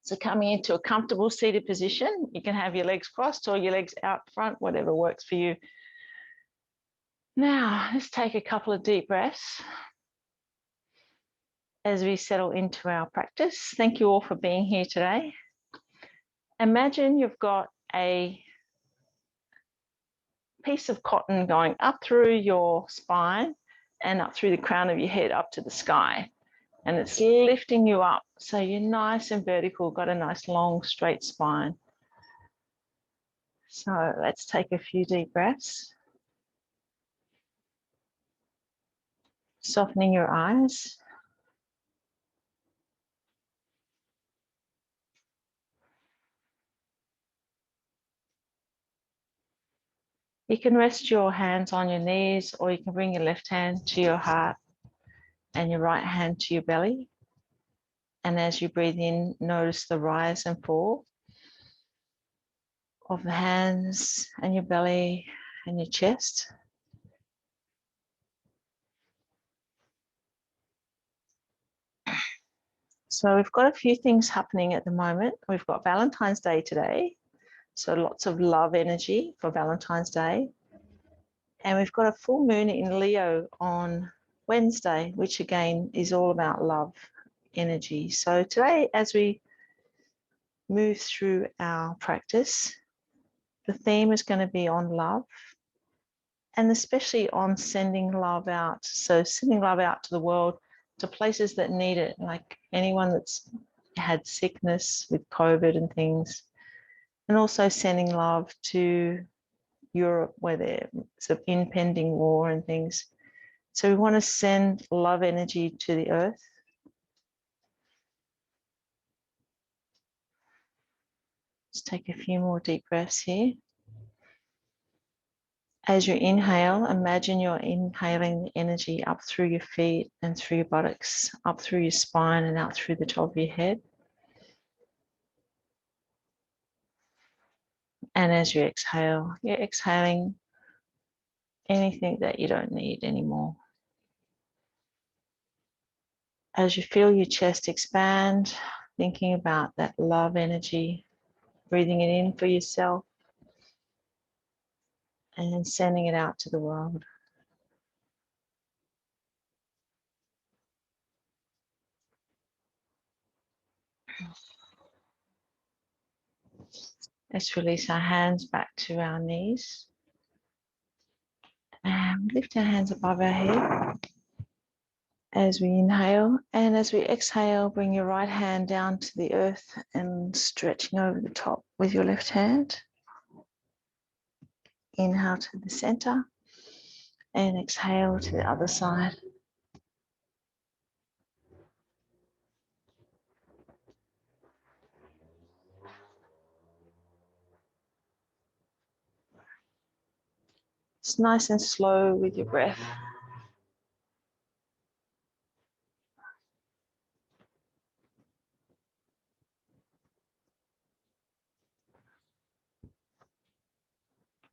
So coming into a comfortable seated position, you can have your legs crossed or your legs out front, whatever works for you. Now, let's take a couple of deep breaths as we settle into our practice. Thank you all for being here today. Imagine you've got a piece of cotton going up through your spine and up through the crown of your head up to the sky. And it's lifting you up so you're nice and vertical, got a nice long straight spine. So let's take a few deep breaths. Softening your eyes. You can rest your hands on your knees, or you can bring your left hand to your heart and your right hand to your belly. And as you breathe in, notice the rise and fall of the hands and your belly and your chest. So we've got a few things happening at the moment. We've got Valentine's Day today. So lots of love energy for Valentine's Day. And we've got a full moon in Leo on Wednesday, which again is all about love energy. So today, as we move through our practice, the theme is going to be on love, and especially on sending love out. So sending love out to the world, to places that need it, like anyone that's had sickness with COVID and things, and also sending love to Europe where there's an impending war and things. So we want to send love energy to the earth. Let's take a few more deep breaths here. As you inhale, imagine you're inhaling the energy up through your feet and through your buttocks, up through your spine and out through the top of your head. And as you exhale, you're exhaling anything that you don't need anymore. As you feel your chest expand, thinking about that love energy, breathing it in for yourself and sending it out to the world. Let's release our hands back to our knees. And lift our hands above our head as we inhale. And as we exhale, bring your right hand down to the earth and stretching over the top with your left hand. Inhale to the center and exhale to the other side. It's nice and slow with your breath.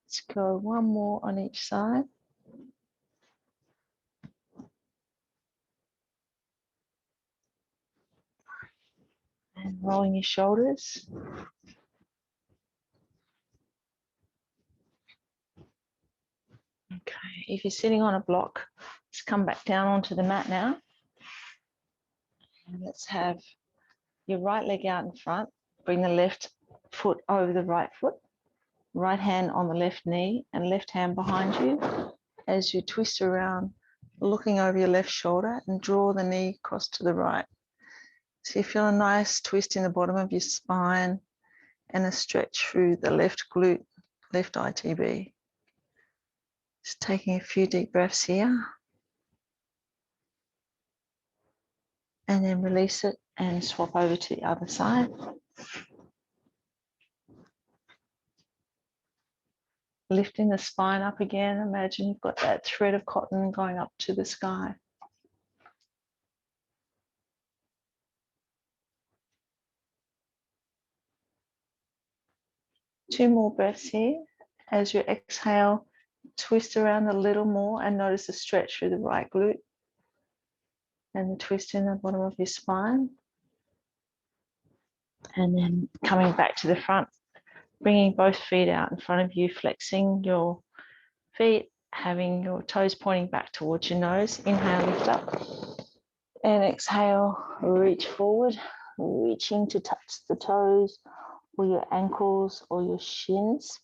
Let's go one more on each side. And rolling your shoulders. Okay, if you're sitting on a block, let's come back down onto the mat now. And let's have your right leg out in front. Bring the left foot over the right foot. Right hand on the left knee and left hand behind you as you twist around, looking over your left shoulder and draw the knee across to the right. So you feel a nice twist in the bottom of your spine and a stretch through the left glute, left ITB. Just taking a few deep breaths here. And then release it and swap over to the other side. Lifting the spine up again. Imagine you've got that thread of cotton going up to the sky. Two more breaths here. As you exhale, twist around a little more and notice the stretch through the right glute and the twist in the bottom of your spine. And then coming back to the front, bringing both feet out in front of you, flexing your feet, having your toes pointing back towards your nose. Inhale, lift up. And exhale, reach forward, reaching to touch the toes or your ankles or your shins,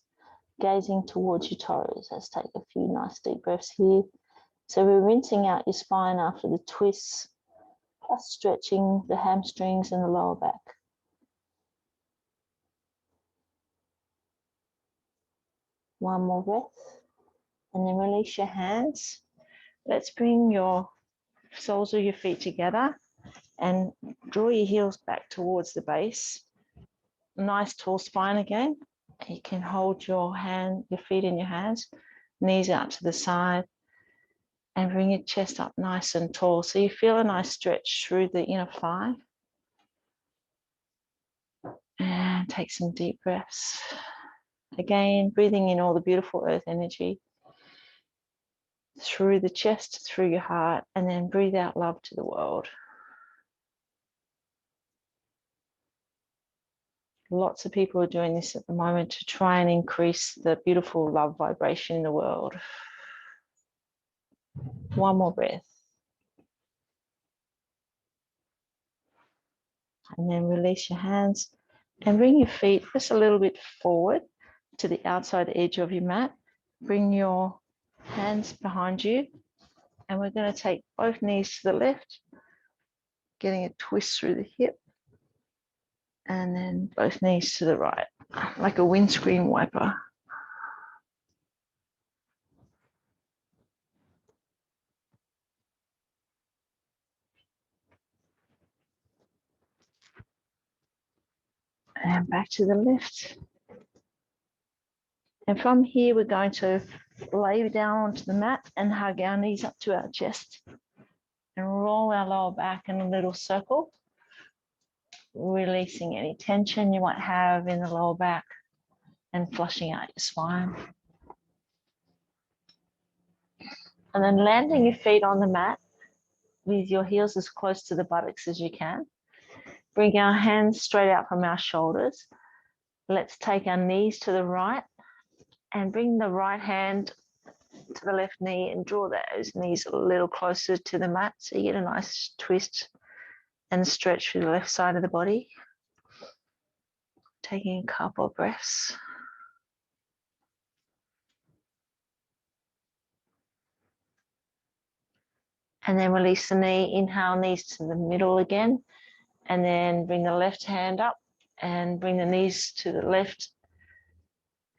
gazing towards your toes. Let's take a few nice deep breaths here. So we're rinsing out your spine after the twists, plus stretching the hamstrings and the lower back. One more breath, and then release your hands. Let's bring your soles of your feet together and draw your heels back towards the base. Nice tall spine again. You can hold your feet in your hands, knees out to the side, and bring your chest up nice and tall. So you feel a nice stretch through the inner thigh. And take some deep breaths. Again, breathing in all the beautiful earth energy through the chest, through your heart, and then breathe out love to the world. Lots of people are doing this at the moment to try and increase the beautiful love vibration in the world. One more breath. And then release your hands and bring your feet just a little bit forward to the outside edge of your mat. Bring your hands behind you, and we're going to take both knees to the left, getting a twist through the hip, and then both knees to the right, like a windscreen wiper. And back to the left. And from here, we're going to lay down onto the mat and hug our knees up to our chest and roll our lower back in a little circle, releasing any tension you might have in the lower back and flushing out your spine. And then landing your feet on the mat with your heels as close to the buttocks as you can. Bring our hands straight out from our shoulders. Let's take our knees to the right and bring the right hand to the left knee and draw those knees a little closer to the mat so you get a nice twist and stretch through the left side of the body. Taking a couple of breaths. And then release the knee, inhale, knees to the middle again, and then bring the left hand up and bring the knees to the left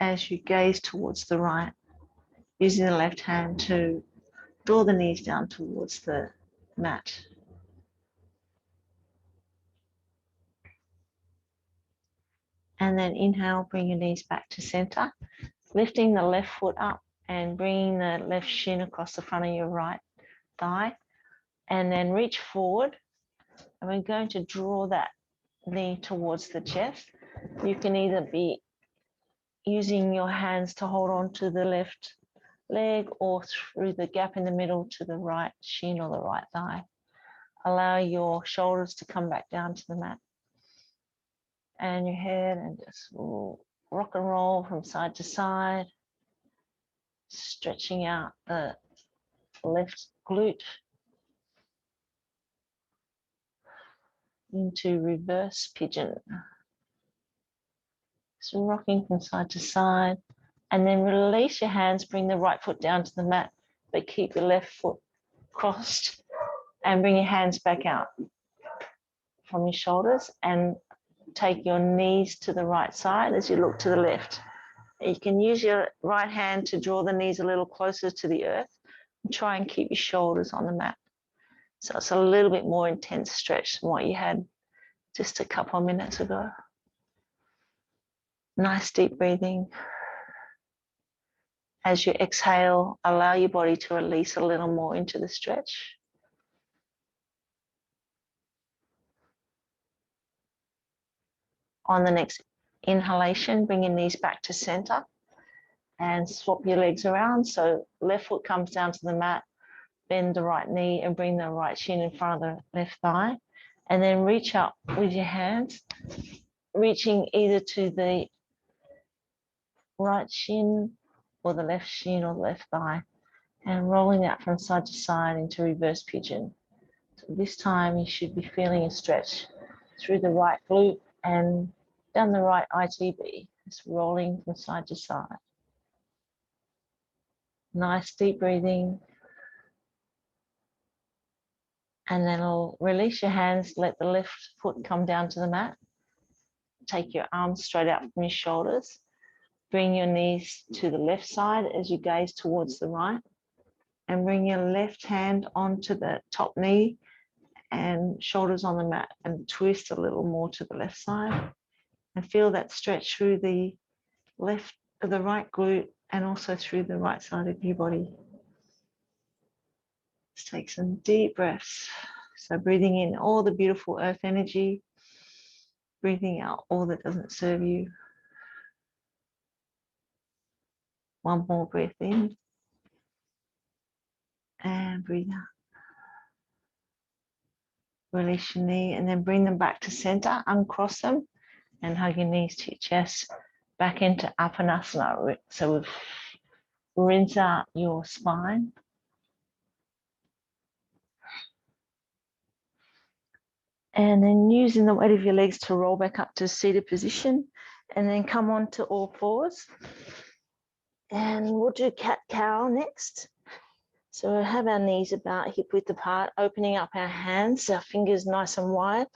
as you gaze towards the right, using the left hand to draw the knees down towards the mat. And then inhale, bring your knees back to center, lifting the left foot up and bringing the left shin across the front of your right thigh. And then reach forward, and we're going to draw that knee towards the chest. You can either be using your hands to hold on to the left leg or through the gap in the middle to the right shin or the right thigh. Allow your shoulders to come back down to the mat and your head, and just rock and roll from side to side, stretching out the left glute into reverse pigeon. So rocking from side to side, and then release your hands, bring the right foot down to the mat, but keep your left foot crossed, and bring your hands back out from your shoulders and take your knees to the right side as you look to the left. You can use your right hand to draw the knees a little closer to the earth and try and keep your shoulders on the mat. So it's a little bit more intense stretch than what you had just a couple of minutes ago. Nice deep breathing. As you exhale, allow your body to release a little more into the stretch. On the next inhalation, bring your knees back to center and swap your legs around. So left foot comes down to the mat, bend the right knee and bring the right shin in front of the left thigh. And then reach up with your hands reaching either to the right shin or the left shin or the left thigh, and rolling that from side to side into reverse pigeon. So this time you should be feeling a stretch through the right glute and down the right ITB. Just rolling from side to side. Nice deep breathing. And then I'll release your hands, let the left foot come down to the mat. Take your arms straight out from your shoulders. Bring your knees to the left side as you gaze towards the right. And bring your left hand onto the top knee and shoulders on the mat, and twist a little more to the left side. And feel that stretch through the right glute and also through the right side of your body. Let's take some deep breaths. So breathing in all the beautiful earth energy, breathing out all that doesn't serve you. One more breath in and breathe out. Release your knee and then bring them back to center, uncross them and hug your knees to your chest, back into Apanasana. So we've rinse out your spine. And then using the weight of your legs to roll back up to seated position, and then come on to all fours. And we'll do cat-cow next. So we'll have our knees about hip width apart, opening up our hands, our fingers nice and wide,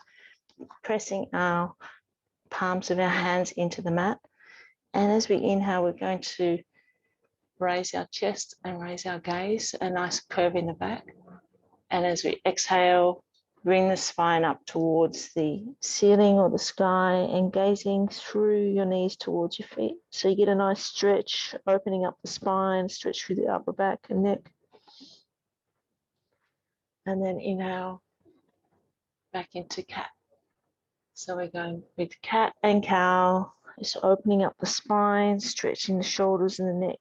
pressing our palms of our hands into the mat. And as we inhale, we're going to raise our chest and raise our gaze, a nice curve in the back. And as we exhale, bring the spine up towards the ceiling or the sky and gazing through your knees towards your feet. So you get a nice stretch, opening up the spine, stretch through the upper back and neck. And then inhale back into cat. So we're going with cat and cow, just opening up the spine, stretching the shoulders and the neck.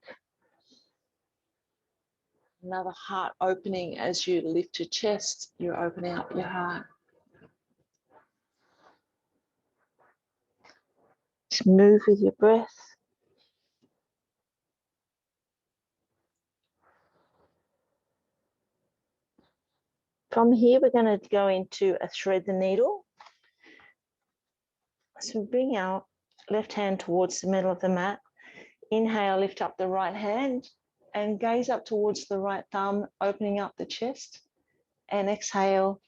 Another heart opening as you lift your chest, you're opening up your heart. Just move with your breath. From here, we're going to go into a thread the needle. So bring our left hand towards the middle of the mat. Inhale, lift up the right hand and gaze up towards the right thumb, opening up the chest. And exhale,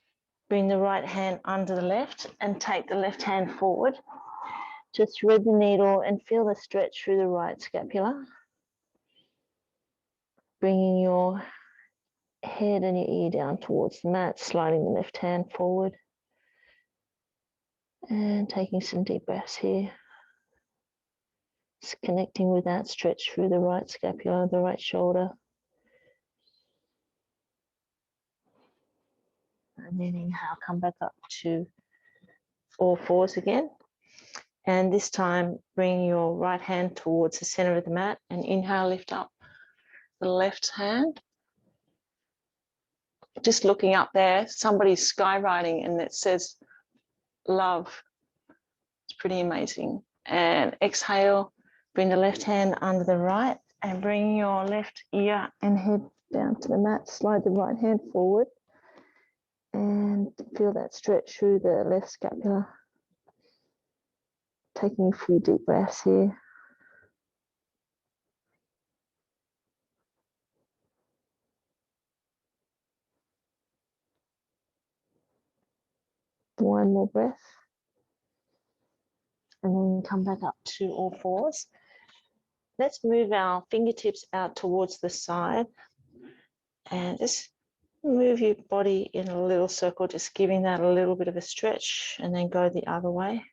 bring the right hand under the left and take the left hand forward. Just thread the needle and feel the stretch through the right scapula. Bringing your head and your ear down towards the mat, sliding the left hand forward. And taking some deep breaths here. Just connecting with that stretch through the right scapula, the right shoulder. And then inhale, come back up to all fours again. And this time, bring your right hand towards the center of the mat and inhale, lift up the left hand. Just looking up there, somebody's skywriting and it says love. It's pretty amazing. And exhale, bring the left hand under the right and bring your left ear and head down to the mat. Slide the right hand forward and feel that stretch through the left scapula. Taking a few deep breaths here. One more breath. And then come back up to all fours. Let's move our fingertips out towards the side and just move your body in a little circle, just giving that a little bit of a stretch, and then go the other way.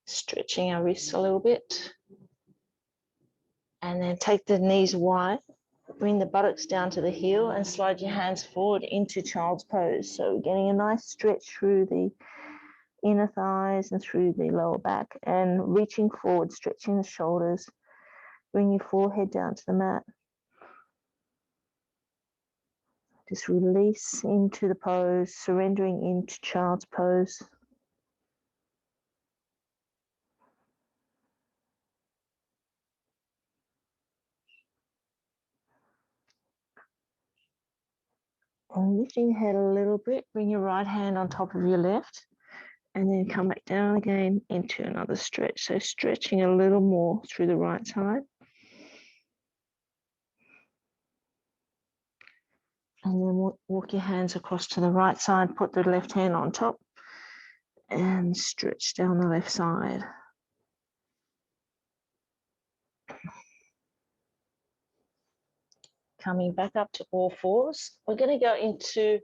Stretching our wrists a little bit. And then take the knees wide, bring the buttocks down to the heel and slide your hands forward into child's pose. So getting a nice stretch through the inner thighs and through the lower back, and reaching forward, stretching the shoulders. Bring your forehead down to the mat. Just release into the pose, surrendering into child's pose. And lifting your head a little bit, bring your right hand on top of your left, and then come back down again into another stretch. So stretching a little more through the right side. And then walk your hands across to the right side, put the left hand on top, and stretch down the left side. Coming back up to all fours. We're going to go into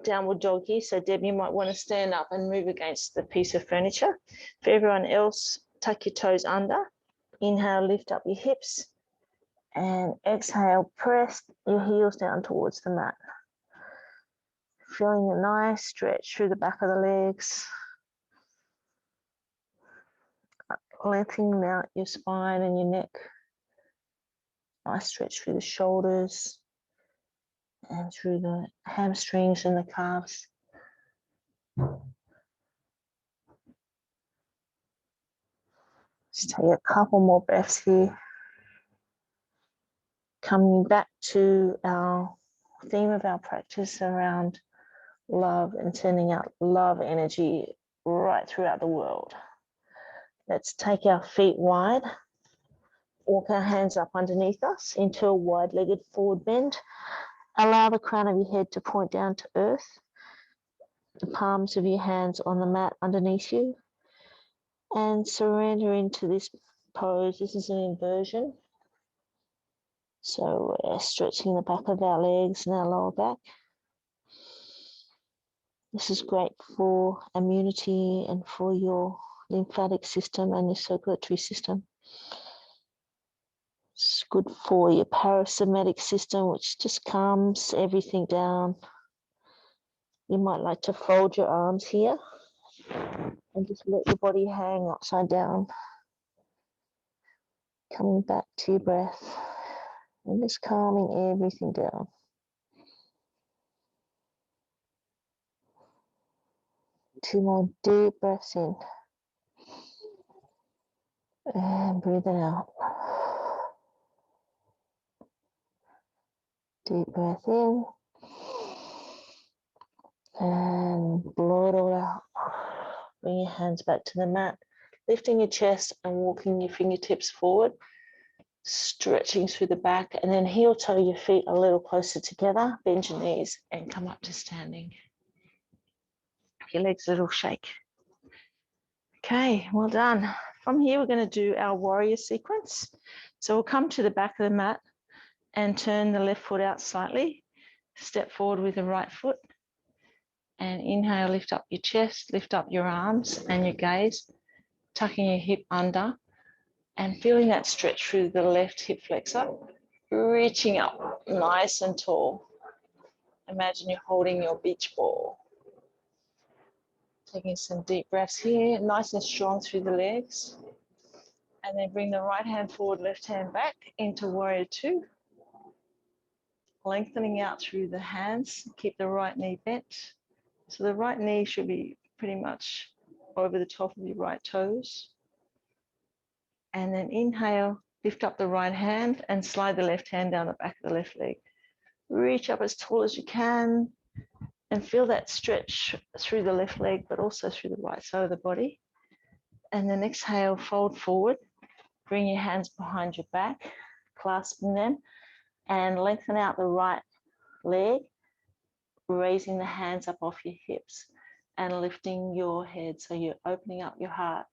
downward dog here. So Deb, you might want to stand up and move against the piece of furniture. For everyone else, tuck your toes under. Inhale, lift up your hips. And exhale, press your heels down towards the mat. Feeling a nice stretch through the back of the legs. Lengthening out your spine and your neck. Nice stretch through the shoulders and through the hamstrings and the calves. Just take a couple more breaths here. Coming back to our theme of our practice around love and sending out love energy right throughout the world. Let's take our feet wide. Walk our hands up underneath us into a wide-legged forward bend. Allow the crown of your head to point down to earth. The palms of your hands on the mat underneath you. And surrender into this pose. This is an inversion. So we're stretching the back of our legs and our lower back. This is great for immunity and for your lymphatic system and your circulatory system. It's good for your parasympathetic system, which just calms everything down. You might like to fold your arms here and just let your body hang upside down. Coming back to your breath and just calming everything down. 2 more deep breaths in. And breathing out. Deep breath in. And blow it all out. Bring your hands back to the mat. Lifting your chest and walking your fingertips forward. Stretching through the back. And then heel toe your feet a little closer together. Bend your knees and come up to standing. Your legs a little shake. Okay, well done. From here, we're going to do our warrior sequence. So we'll come to the back of the mat and turn the left foot out slightly. Step forward with the right foot. And inhale, lift up your chest, lift up your arms and your gaze, tucking your hip under and feeling that stretch through the left hip flexor, reaching up nice and tall. Imagine you're holding your beach ball. Taking some deep breaths here, nice and strong through the legs. And then bring the right hand forward, left hand back into warrior two. Lengthening out through the hands, keep the right knee bent. So the right knee should be pretty much over the top of your right toes. And then inhale, lift up the right hand and slide the left hand down the back of the left leg. Reach up as tall as you can and feel that stretch through the left leg, but also through the right side of the body. And then exhale, fold forward. Bring your hands behind your back, clasping them, and lengthen out the right leg, raising the hands up off your hips and lifting your head. So you're opening up your heart,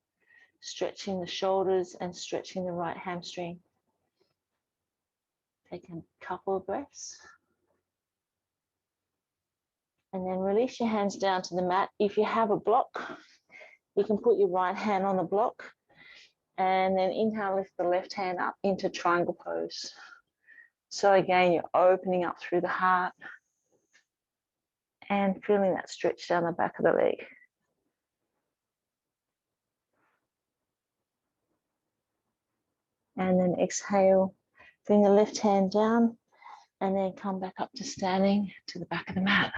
stretching the shoulders and stretching the right hamstring. Take a couple of breaths. And then release your hands down to the mat. If you have a block, you can put your right hand on the block and then inhale, lift the left hand up into triangle pose. So again, you're opening up through the heart and feeling that stretch down the back of the leg. And then exhale, bring the left hand down and then come back up to standing to the back of the mat.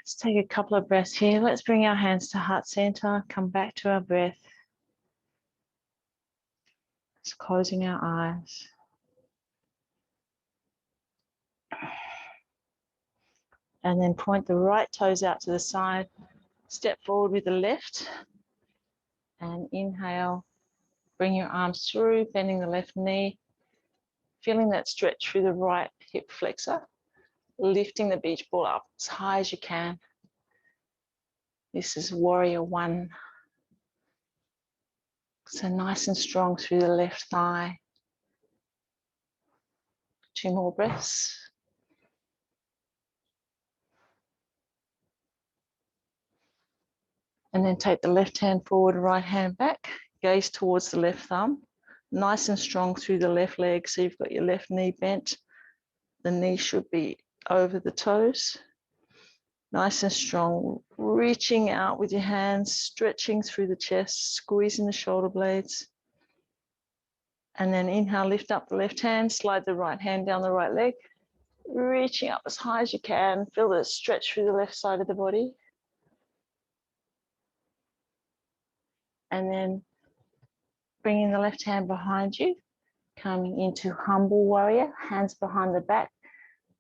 Let's take a couple of breaths here. Let's bring our hands to heart center, come back to our breath. Just closing our eyes. And then point the right toes out to the side. Step forward with the left. And inhale. Bring your arms through, bending the left knee. Feeling that stretch through the right hip flexor. Lifting the beach ball up as high as you can. This is warrior one. So nice and strong through the left thigh. 2 more breaths. And then take the left hand forward, right hand back. Gaze towards the left thumb. Nice and strong through the left leg. So you've got your left knee bent. The knee should be over the toes. Nice and strong. Reaching out with your hands, stretching through the chest, squeezing the shoulder blades. And then inhale, lift up the left hand, slide the right hand down the right leg. Reaching up as high as you can. Feel the stretch through the left side of the body. And then bringing the left hand behind you, coming into humble warrior, hands behind the back.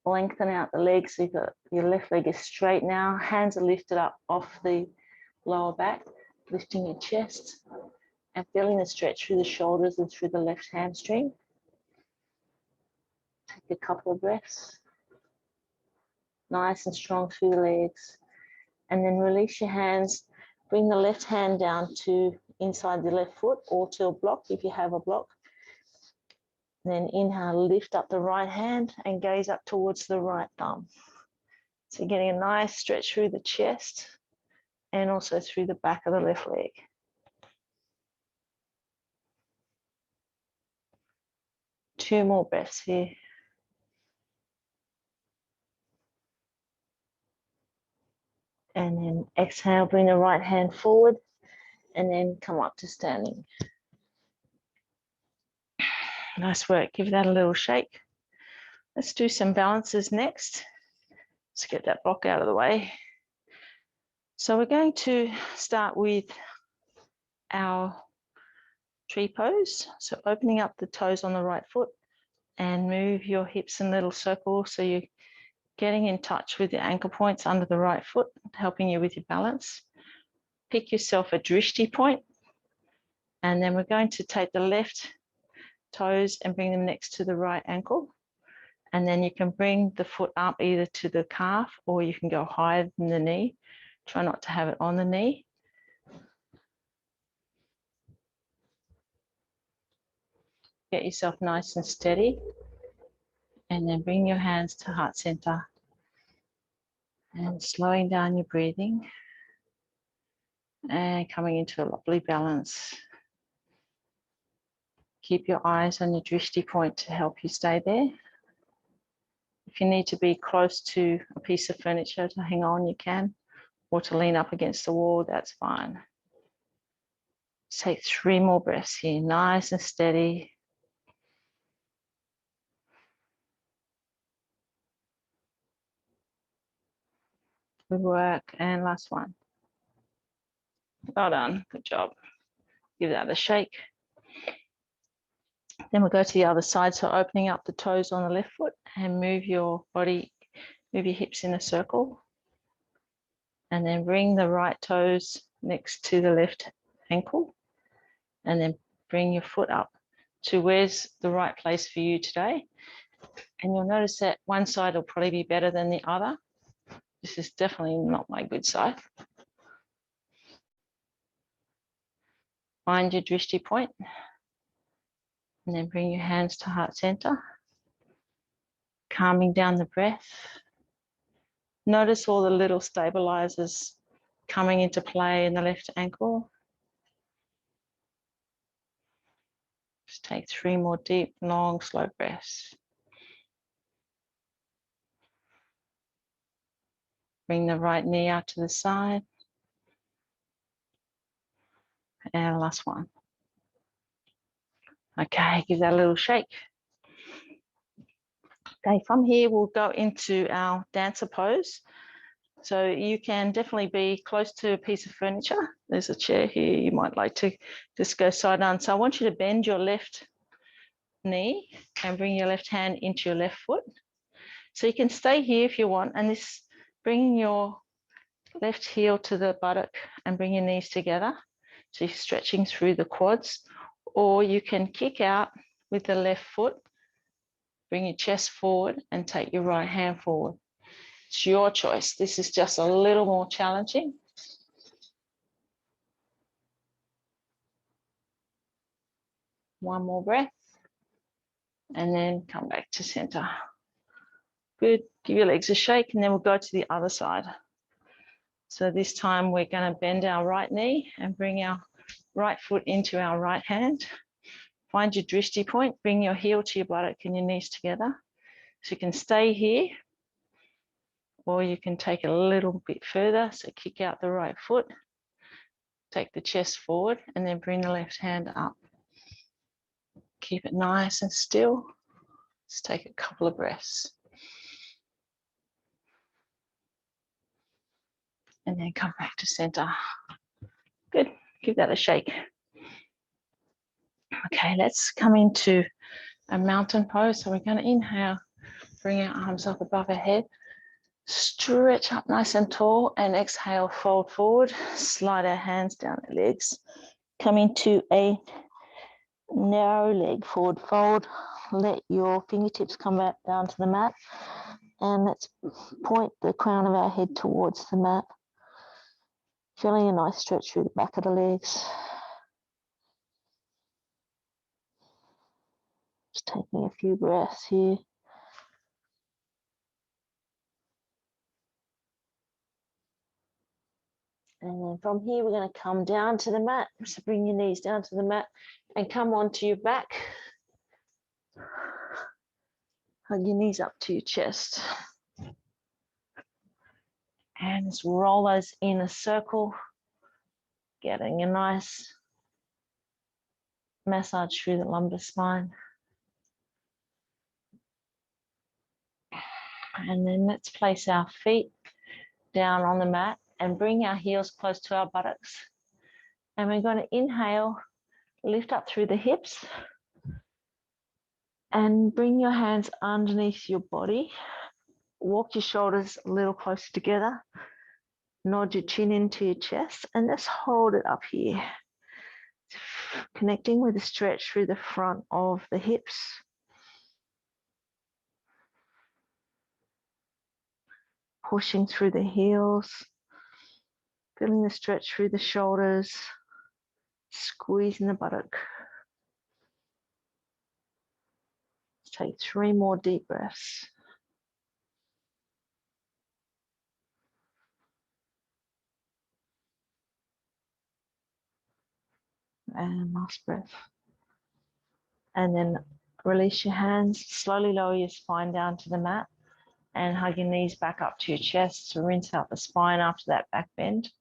Lengthen out the legs so you've got your left leg is straight now. Hands are lifted up off the lower back, lifting your chest and feeling the stretch through the shoulders and through the left hamstring. Take a couple of breaths. Nice and strong through the legs. And then release your hands. Bring the left hand down to inside the left foot or to a block if you have a block. Then inhale, lift up the right hand and gaze up towards the right thumb. So getting a nice stretch through the chest and also through the back of the left leg. Two more breaths here. And then exhale, bring the right hand forward and then come up to standing. Nice work. Give that a little shake. Let's do some balances next. Let's get that block out of the way. So we're going to start with our tree pose. So opening up the toes on the right foot and move your hips in little circles. So you're getting in touch with your ankle points under the right foot, helping you with your balance. Pick yourself a drishti point. And then we're going to take the left toes and bring them next to the right ankle. And then you can bring the foot up either to the calf or you can go higher than the knee. Try not to have it on the knee. Get yourself nice and steady. And then bring your hands to heart center. And slowing down your breathing. And coming into a lovely balance. Keep your eyes on your drishti point to help you stay there. If you need to be close to a piece of furniture to hang on, you can. Or to lean up against the wall, that's fine. Take 3 more breaths here, nice and steady. Good work, and last one. Well done, good job. Give that a shake. Then we'll go to the other side, so opening up the toes on the left foot and move your body, move your hips in a circle. And then bring the right toes next to the left ankle. And then bring your foot up to where's the right place for you today. And you'll notice that one side will probably be better than the other. This is definitely not my good side. Find your drishti point. And then bring your hands to heart center. Calming down the breath. Notice all the little stabilizers coming into play in the left ankle. Just take 3 more deep, long, slow breaths. Bring the right knee out to the side. And last one. Okay, give that a little shake. Okay, from here we'll go into our dancer pose. So you can definitely be close to a piece of furniture. There's a chair here. You might like to just go side on. So I want you to bend your left knee and bring your left hand into your left foot. So you can stay here if you want. And this bringing your left heel to the buttock and bring your knees together. So you're stretching through the quads, or you can kick out with the left foot, bring your chest forward and take your right hand forward. It's your choice. This is just a little more challenging. One more breath, and then come back to center. Good. Give your legs a shake, and then we'll go to the other side. So this time we're going to bend our right knee and bring our right foot into our right hand. Find your drishti point, bring your heel to your buttock and your knees together. So you can stay here, or you can take it a little bit further. So kick out the right foot, take the chest forward, and then bring the left hand up. Keep it nice and still. Let's take a couple of breaths. And then come back to center. Good. Give that a shake. Okay, let's come into a mountain pose. So we're going to inhale, bring our arms up above our head, stretch up nice and tall, and exhale, fold forward, slide our hands down the legs. Come into a narrow leg forward fold. Let your fingertips come back down to the mat, and let's point the crown of our head towards the mat. Feeling a nice stretch through the back of the legs. Just taking a few breaths here. And then from here, we're going to come down to the mat. So bring your knees down to the mat and come onto your back. Hug your knees up to your chest. And just roll those in a circle, getting a nice massage through the lumbar spine. And then let's place our feet down on the mat and bring our heels close to our buttocks. And we're going to inhale, lift up through the hips, and bring your hands underneath your body. Walk your shoulders a little closer together. Nod your chin into your chest and just hold it up here. Connecting with a stretch through the front of the hips. Pushing through the heels. Feeling the stretch through the shoulders. Squeezing the buttock. Let's take 3 more deep breaths. And last breath. And then release your hands. Slowly lower your spine down to the mat. And hug your knees back up to your chest to rinse out the spine after that back bend.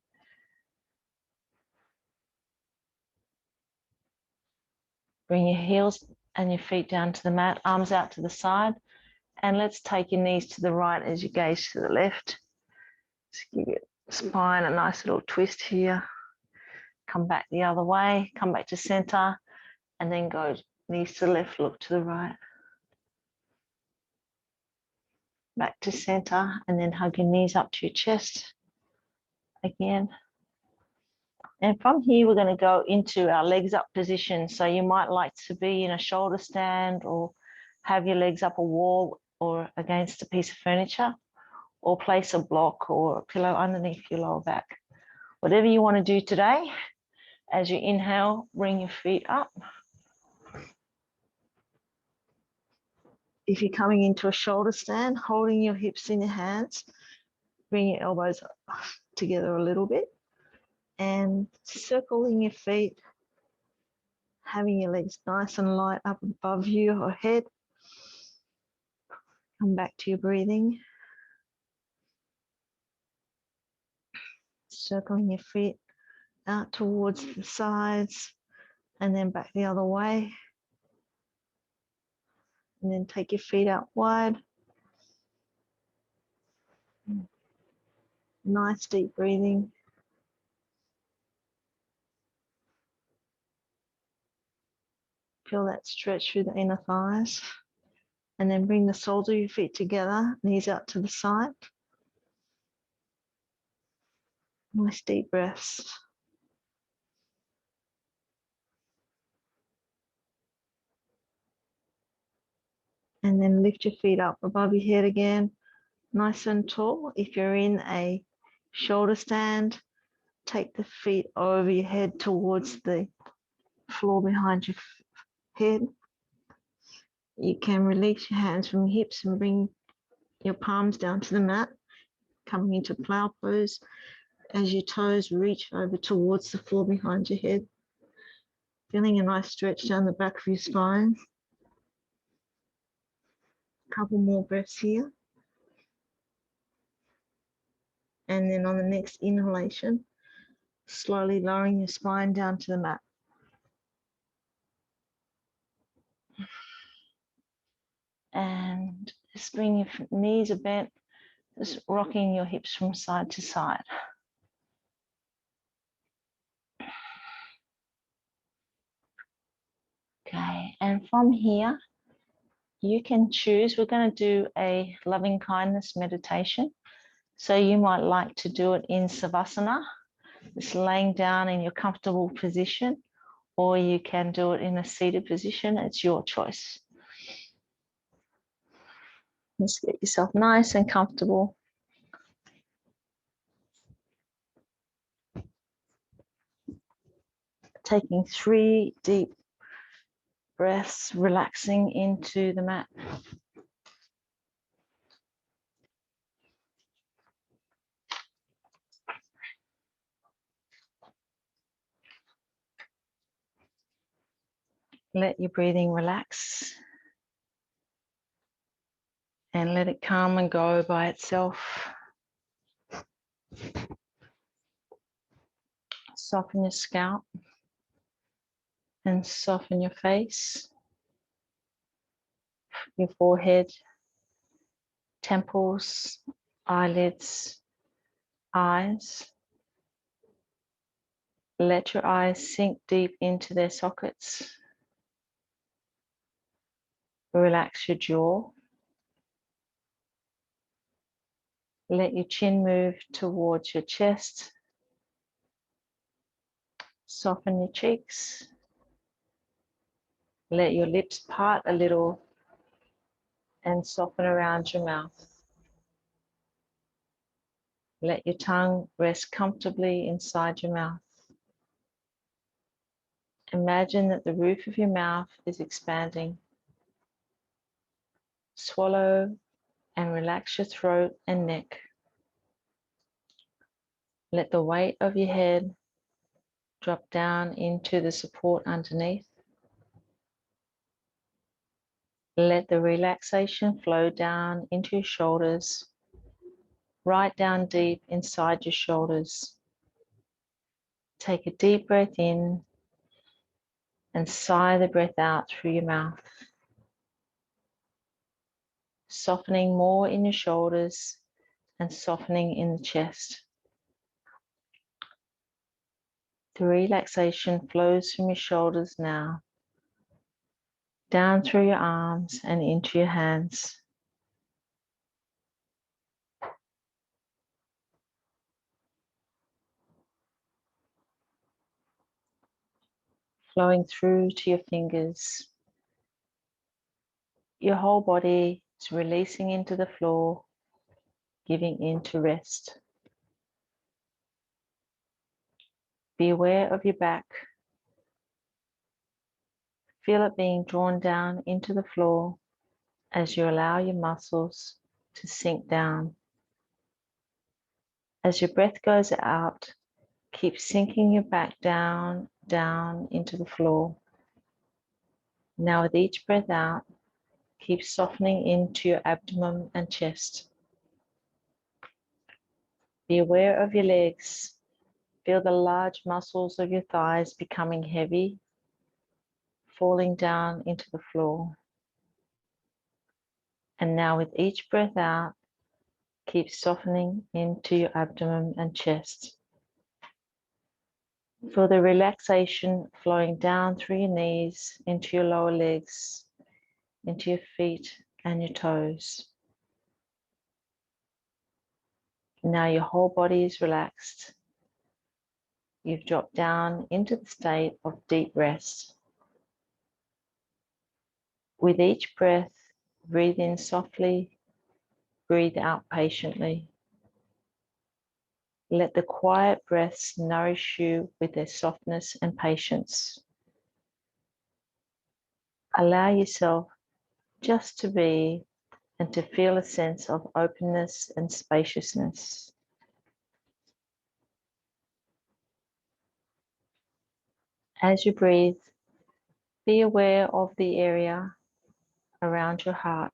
Bring your heels and your feet down to the mat, arms out to the side. And let's take your knees to the right as you gaze to the left. Just give your spine a nice little twist here. Come back the other way, come back to center, and then go knees to the left, look to the right. Back to center, and then hug your knees up to your chest again. And from here, we're going to go into our legs up position. So you might like to be in a shoulder stand or have your legs up a wall or against a piece of furniture, or place a block or a pillow underneath your lower back. Whatever you want to do today, as you inhale, bring your feet up. If you're coming into a shoulder stand, holding your hips in your hands, bring your elbows together a little bit and circling your feet, having your legs nice and light up above you or head. Come back to your breathing. Circling your feet out towards the sides and then back the other way. And then take your feet out wide. Nice deep breathing. Feel that stretch through the inner thighs. And then bring the soles of your feet together, knees out to the side. Nice deep breaths. And then lift your feet up above your head again, nice and tall. If you're in a shoulder stand, take the feet over your head towards the floor behind your head. You can release your hands from your hips and bring your palms down to the mat, coming into plow pose as your toes reach over towards the floor behind your head. Feeling a nice stretch down the back of your spine. A couple more breaths here. And then on the next inhalation, slowly lowering your spine down to the mat. And just bring your knees are bent, just rocking your hips from side to side. Okay, and from here, you can choose. We're going to do a loving kindness meditation. So you might like to do it in Savasana, just laying down in your comfortable position, or you can do it in a seated position. It's your choice. Just get yourself nice and comfortable. Taking 3 deep breaths, relaxing into the mat. Let your breathing relax and let it come and go by itself. Soften your scalp and soften your face, your forehead, temples, eyelids, eyes. Let your eyes sink deep into their sockets. Relax your jaw. Let your chin move towards your chest. Soften your cheeks. Let your lips part a little and soften around your mouth. Let your tongue rest comfortably inside your mouth. Imagine that the roof of your mouth is expanding. Swallow and relax your throat and neck. Let the weight of your head drop down into the support underneath. Let the relaxation flow down into your shoulders, right down deep inside your shoulders. Take a deep breath in and sigh the breath out through your mouth. Softening more in your shoulders and softening in the chest. The relaxation flows from your shoulders now, down through your arms and into your hands. Flowing through to your fingers. Your whole body is releasing into the floor, giving in to rest. Be aware of your back. Feel it being drawn down into the floor as you allow your muscles to sink down. As your breath goes out, keep sinking your back down, down into the floor. Now with each breath out, keep softening into your abdomen and chest. Be aware of your legs. Feel the large muscles of your thighs becoming heavy, falling down into the floor. And now with each breath out, keep softening into your abdomen and chest. Feel the relaxation flowing down through your knees, into your lower legs, into your feet and your toes. Now your whole body is relaxed you've dropped down into the state of deep rest. With each breath, breathe in softly, breathe out patiently. Let the quiet breaths nourish you with their softness and patience. Allow yourself just to be and to feel a sense of openness and spaciousness. As you breathe, be aware of the area around your heart.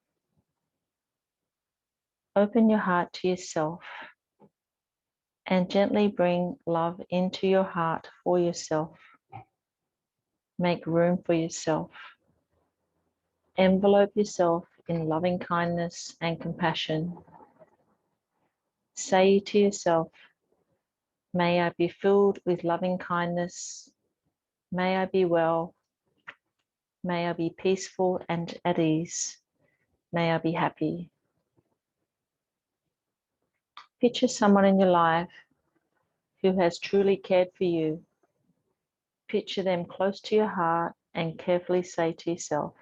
Open your heart to yourself and gently bring love into your heart for yourself. Make room for yourself. Envelope yourself in loving kindness and compassion. Say to yourself, may I be filled with loving kindness. May I be well. May I be peaceful and at ease. May I be happy. Picture someone in your life who has truly cared for you. Picture them close to your heart and carefully say to yourself,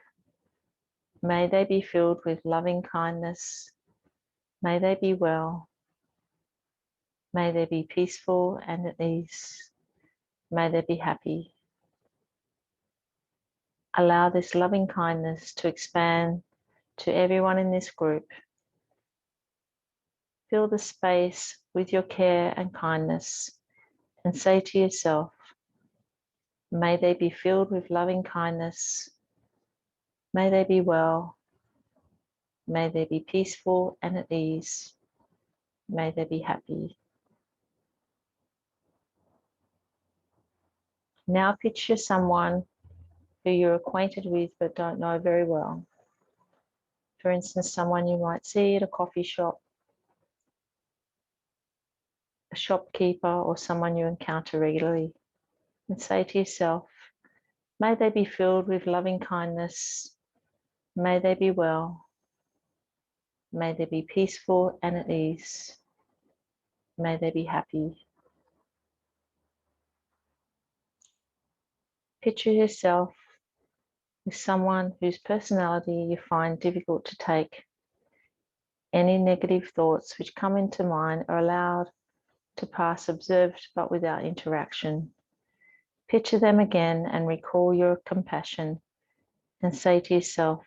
may they be filled with loving kindness. May they be well. May they be peaceful and at ease. May they be happy. Allow this loving kindness to expand to everyone in this group. Fill the space with your care and kindness and say to yourself, may they be filled with loving kindness. May they be well. May they be peaceful and at ease. May they be happy. Now picture someone who you're acquainted with but don't know very well. For instance, someone you might see at a coffee shop, a shopkeeper, or someone you encounter regularly. And say to yourself, may they be filled with loving kindness. May they be well. May they be peaceful and at ease. May they be happy. Picture yourself with someone whose personality you find difficult to take. Any negative thoughts which come into mind are allowed to pass observed but without interaction. Picture them again and recall your compassion and say to yourself,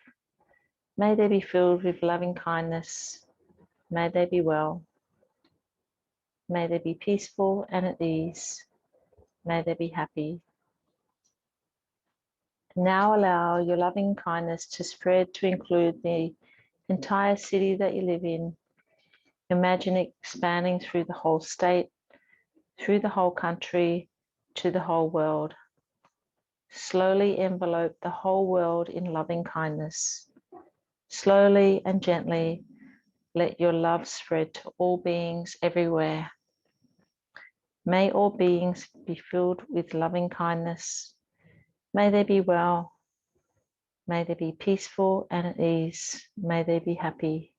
may they be filled with loving kindness. May they be well. May they be peaceful and at ease. May they be happy. Now allow your loving kindness to spread to include the entire city that you live in. Imagine it expanding through the whole state, through the whole country, to the whole world. Slowly envelope the whole world in loving kindness. Slowly and gently, let your love spread to all beings everywhere. May all beings be filled with loving kindness. May they be well. May they be peaceful and at ease. May they be happy.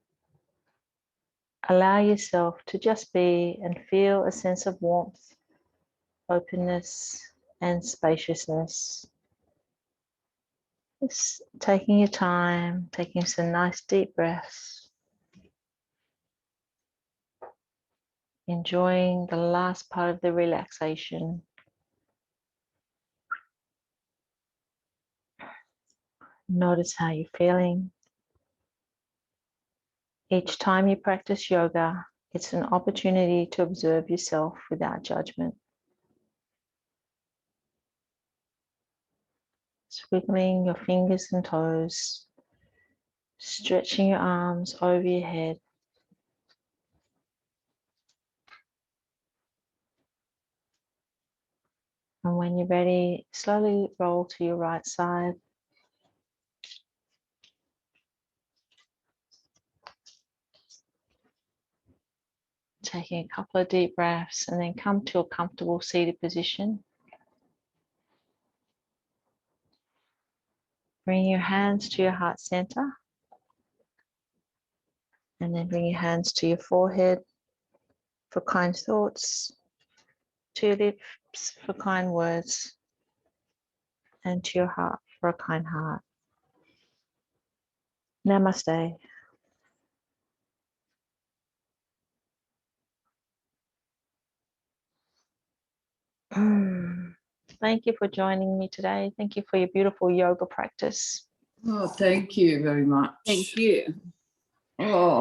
Allow yourself to just be and feel a sense of warmth, openness, and spaciousness. Just taking your time, taking some nice deep breaths. Enjoying the last part of the relaxation. Notice how you're feeling. Each time you practice yoga, it's an opportunity to observe yourself without judgment. Swiggling your fingers and toes, stretching your arms over your head. And when you're ready, slowly roll to your right side. Taking a couple of deep breaths and then come to a comfortable seated position. Bring your hands to your heart center. And then bring your hands to your forehead for kind thoughts, to your lips for kind words and to your heart for a kind heart. Namaste. Thank you for joining me today. Thank you for your beautiful yoga practice. Oh, thank you very much. Thank you. Oh.